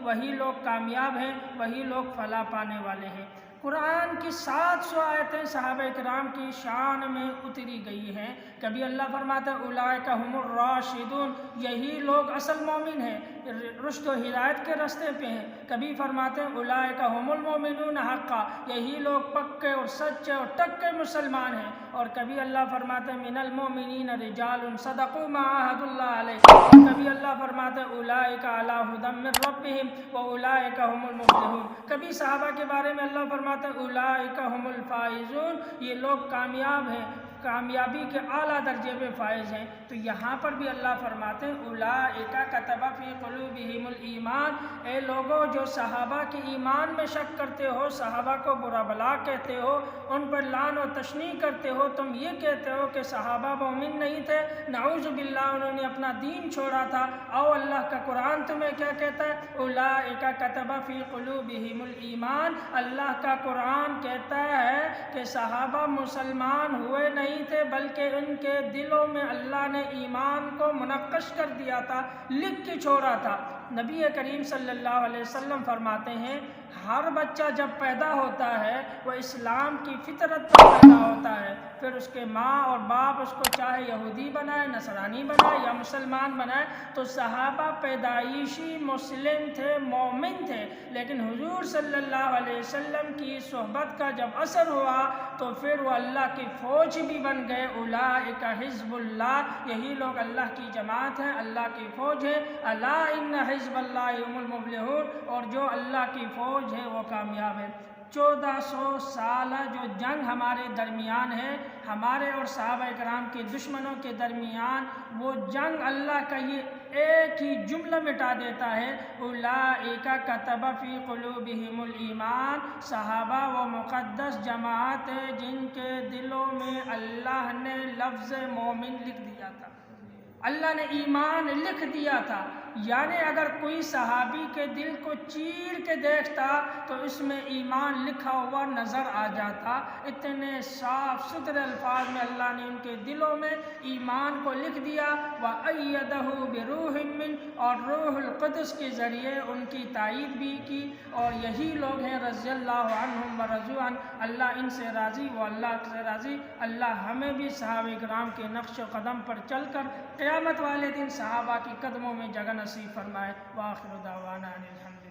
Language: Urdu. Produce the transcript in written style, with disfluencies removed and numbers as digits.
وہی لوگ کامیاب ہیں، وہی لوگ فلاح پانے والے ہیں۔ قرآن کی 700 آیتیں صحابہ کرام کی شان میں اتری گئی ہیں۔ کبھی اللہ فرماتا ہے اولئک ھم الراشدون، یہی لوگ اصل مومن ہیں، رشد و ہدایت کے راستے پہ ہیں۔ کبھی فرماتے ہیں اولئک ھم المؤمنون حقا، یہی لوگ پکے اور سچے اور ٹکے مسلمان ہیں۔ اور کبھی اللہ فرماتے ہیں من المؤمنین رجال صدقوا ما عاہدوا اللہ علیہ، کبھی اللہ فرماتے ہیں اولئک علی ھدی من ربہم واولئک ھم المفلحون۔ کبھی صحابہ کے بارے میں اللہ فرماتے ہیں اولئک ھم الفائزون، یہ لوگ کامیاب ہیں، کامیابی کے اعلیٰ درجے میں فائز ہیں۔ تو یہاں پر بھی اللہ فرماتے ہیں اولئک کتب فی قلوبہم الایمان، اے لوگوں جو صحابہ کے ایمان میں شک کرتے ہو، صحابہ کو برا بلا کہتے ہو، ان پر لعن و تشنیع کرتے ہو، تم یہ کہتے ہو کہ صحابہ مومن نہیں تھے، نعوذ باللہ انہوں نے اپنا دین چھوڑا تھا، او اللہ کا قرآن تمہیں کیا کہتا ہے اولئک کتب فی قلوبہم الایمان، اللہ کا قرآن کہتا ہے کہ صحابہ مسلمان ہوئے نہیں تھے بلکہ ان کے دلوں میں اللہ نے ایمان کو منقش کر دیا تھا، لکھ کے چھوڑا تھا۔ نبی کریم صلی اللہ علیہ وسلم فرماتے ہیں ہر بچہ جب پیدا ہوتا ہے وہ اسلام کی فطرت پر پیدا ہوتا ہے، پھر اس کے ماں اور باپ اس کو چاہے یہودی بنائے، نصرانی بنائے یا مسلمان بنائے، تو صحابہ پیدائشی مسلم تھے، مومن تھے، لیکن حضور صلی اللہ علیہ وسلم کی صحبت کا جب اثر ہوا تو پھر وہ اللہ کی فوج بھی بن گئے۔ اولئک حزب اللہ، یہی لوگ اللہ کی جماعت ہیں، اللہ کی فوج ہے۔ الا ان حزب اللہ هم المفلحون، اور جو اللہ کی فوج ہے وہ کامیاب ہے۔ 1400 سالہ جو جنگ ہمارے درمیان ہے، ہمارے اور صحابہ کرام کے دشمنوں کے درمیان، وہ جنگ اللہ کا یہ ایک ہی جملہ مٹا دیتا ہے اولئک کتب فی قلوبہم الایمان، صحابہ وہ مقدس جماعت ہے جن کے دلوں میں اللہ نے لفظ مومن لکھ دیا تھا، اللہ نے ایمان لکھ دیا تھا۔ یعنی اگر کوئی صحابی کے دل کو چیر کے دیکھتا تو اس میں ایمان لکھا ہوا نظر آ جاتا، اتنے صاف ستھرے الفاظ میں اللہ نے ان کے دلوں میں ایمان کو لکھ دیا۔ وَأَيَّدَهُ بِرُوحٍ مِّنْهُ، اور روح القدس کے ذریعے ان کی تائید بھی کی، اور یہی لوگ ہیں رضی اللہ عنہم ورضوا عنہ، اللہ ان سے راضی، وہ اللہ سے راضی۔ اللہ ہمیں بھی صحابہ کرام کے نقش و قدم پر چل کر قیامت والے دن صحابہ کی قدموں میں جگہ نصیب فرمائے۔ وآخر دعوانا ان الحمد